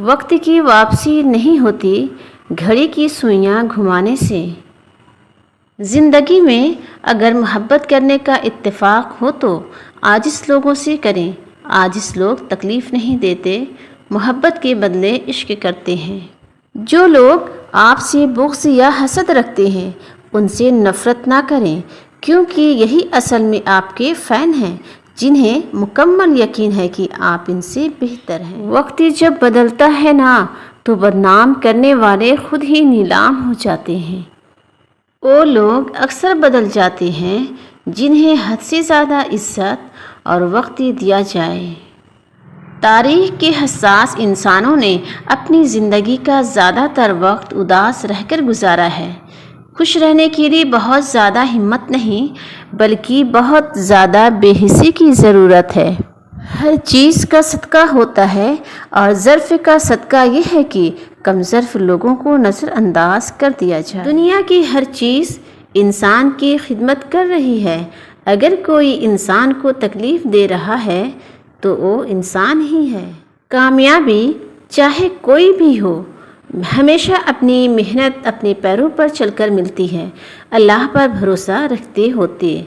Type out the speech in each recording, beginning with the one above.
وقت کی واپسی نہیں ہوتی گھڑی کی سوئیاں گھمانے سے۔ زندگی میں اگر محبت کرنے کا اتفاق ہو تو عاجز لوگوں سے کریں۔ عاجز لوگ تکلیف نہیں دیتے، محبت کے بدلے عشق کرتے ہیں۔ جو لوگ آپ سے بغض یا حسد رکھتے ہیں ان سے نفرت نہ کریں، کیونکہ یہی اصل میں آپ کے فین ہیں جنہیں مکمل یقین ہے کہ آپ ان سے بہتر ہیں۔ وقت جب بدلتا ہے نا تو بدنام کرنے والے خود ہی نیلام ہو جاتے ہیں۔ وہ لوگ اکثر بدل جاتے ہیں جنہیں حد سے زیادہ عزت اور وقت دیا جائے۔ تاریخ کے حساس انسانوں نے اپنی زندگی کا زیادہ تر وقت اداس رہ کر گزارا ہے۔ خوش رہنے کے لیے بہت زیادہ ہمت نہیں بلکہ بہت زیادہ بے حسی کی ضرورت ہے۔ ہر چیز کا صدقہ ہوتا ہے اور ظرف کا صدقہ یہ ہے کہ کم ظرف لوگوں کو نظر انداز کر دیا جائے۔ دنیا کی ہر چیز انسان کی خدمت کر رہی ہے۔ اگر کوئی انسان کو تکلیف دے رہا ہے تو وہ انسان ہی ہے۔ کامیابی چاہے کوئی بھی ہو ہمیشہ اپنی محنت اپنے پیروں پر چل کر ملتی ہے۔ اللہ پر بھروسہ رکھتے ہوتے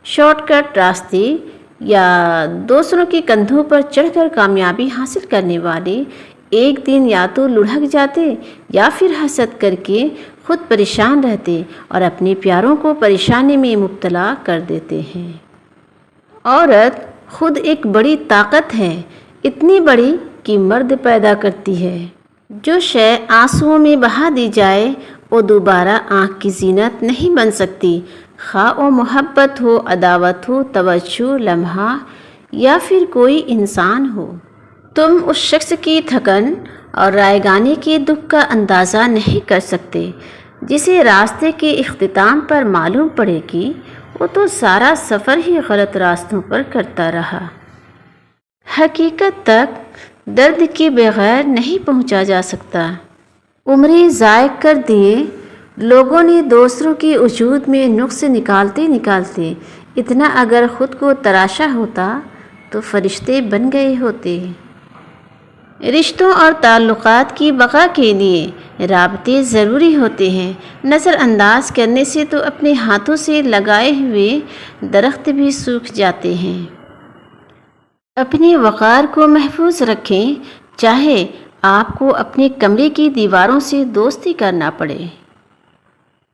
شارٹ کٹ راستے یا دوسروں کے کندھوں پر چڑھ کر کامیابی حاصل کرنے والے ایک دن یا تو لڑھک جاتے یا پھر حسد کر کے خود پریشان رہتے اور اپنے پیاروں کو پریشانی میں مبتلا کر دیتے ہیں۔ عورت خود ایک بڑی طاقت ہے، اتنی بڑی کہ مرد پیدا کرتی ہے۔ جو شے آنسوؤں میں بہا دی جائے وہ دوبارہ آنکھ کی زینت نہیں بن سکتی، خواہ وہ محبت ہو، عداوت ہو، توجہ، لمحہ یا پھر کوئی انسان ہو۔ تم اس شخص کی تھکن اور رائیگانی کے دکھ کا اندازہ نہیں کر سکتے جسے راستے کے اختتام پر معلوم پڑے کہ وہ تو سارا سفر ہی غلط راستوں پر کرتا رہا۔ حقیقت تک درد کے بغیر نہیں پہنچا جا سکتا۔ عمریں ضائع کر دیے لوگوں نے دوسروں کے وجود میں نقص نکالتے نکالتے، اتنا اگر خود کو تراشا ہوتا تو فرشتے بن گئے ہوتے۔ رشتوں اور تعلقات کی بقا کے لیے رابطے ضروری ہوتے ہیں۔ نظر انداز کرنے سے تو اپنے ہاتھوں سے لگائے ہوئے درخت بھی سوکھ جاتے ہیں۔ اپنے وقار کو محفوظ رکھیں، چاہے آپ کو اپنے کمرے کی دیواروں سے دوستی کرنا پڑے۔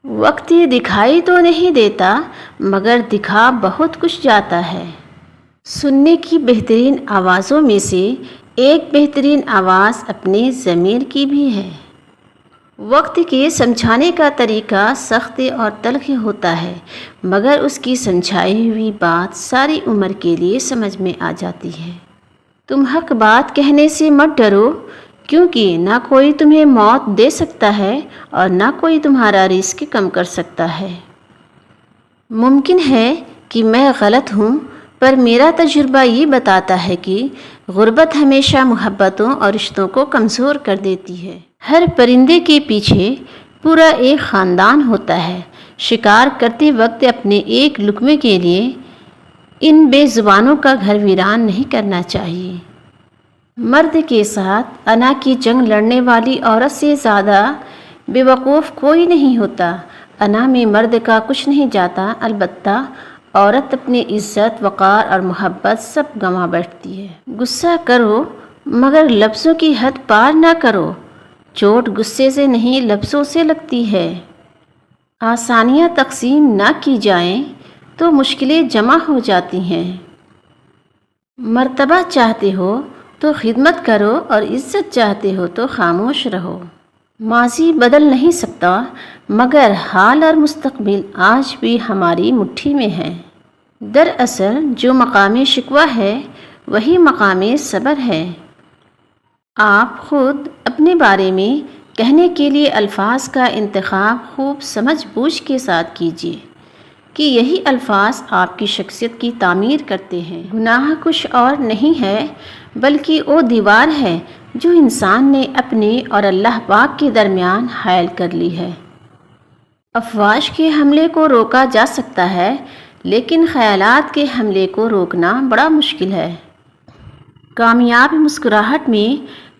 وقت دکھائی تو نہیں دیتا مگر دکھا بہت کچھ جاتا ہے۔ سننے کی بہترین آوازوں میں سے ایک بہترین آواز اپنے ضمیر کی بھی ہے۔ وقت کے سمجھانے کا طریقہ سخت اور تلخ ہوتا ہے مگر اس کی سمجھائی ہوئی بات ساری عمر کے لیے سمجھ میں آ جاتی ہے۔ تم حق بات کہنے سے مت ڈرو، کیونکہ نہ کوئی تمہیں موت دے سکتا ہے اور نہ کوئی تمہارا رزق کم کر سکتا ہے۔ ممکن ہے کہ میں غلط ہوں پر میرا تجربہ یہ بتاتا ہے کہ غربت ہمیشہ محبتوں اور رشتوں کو کمزور کر دیتی ہے۔ ہر پرندے کے پیچھے پورا ایک خاندان ہوتا ہے۔ شکار کرتے وقت اپنے ایک لقمے کے لیے ان بے زبانوں کا گھر ویران نہیں کرنا چاہیے۔ مرد کے ساتھ انا کی جنگ لڑنے والی عورت سے زیادہ بے وقوف کوئی نہیں ہوتا۔ انا میں مرد کا کچھ نہیں جاتا، البتہ عورت اپنی عزت، وقار اور محبت سب گنوا بیٹھتی ہے۔ غصہ کرو مگر لفظوں کی حد پار نہ کرو۔ چوٹ غصے سے نہیں لفظوں سے لگتی ہے۔ آسانیاں تقسیم نہ کی جائیں تو مشکلیں جمع ہو جاتی ہیں۔ مرتبہ چاہتے ہو تو خدمت کرو اور عزت چاہتے ہو تو خاموش رہو۔ ماضی بدل نہیں سکتا مگر حال اور مستقبل آج بھی ہماری مٹھی میں ہے۔ دراصل جو مقام شکوہ ہے وہی مقام صبر ہے۔ آپ خود اپنے بارے میں کہنے کے لیے الفاظ کا انتخاب خوب سمجھ بوجھ کے ساتھ کیجیے کہ یہی الفاظ آپ کی شخصیت کی تعمیر کرتے ہیں۔ گناہ کچھ اور نہیں ہے بلکہ وہ دیوار ہے جو انسان نے اپنے اور اللہ پاک کے درمیان حائل کر لی ہے۔ افواج کے حملے کو روکا جا سکتا ہے لیکن خیالات کے حملے کو روکنا بڑا مشکل ہے۔ کامیاب مسکراہٹ میں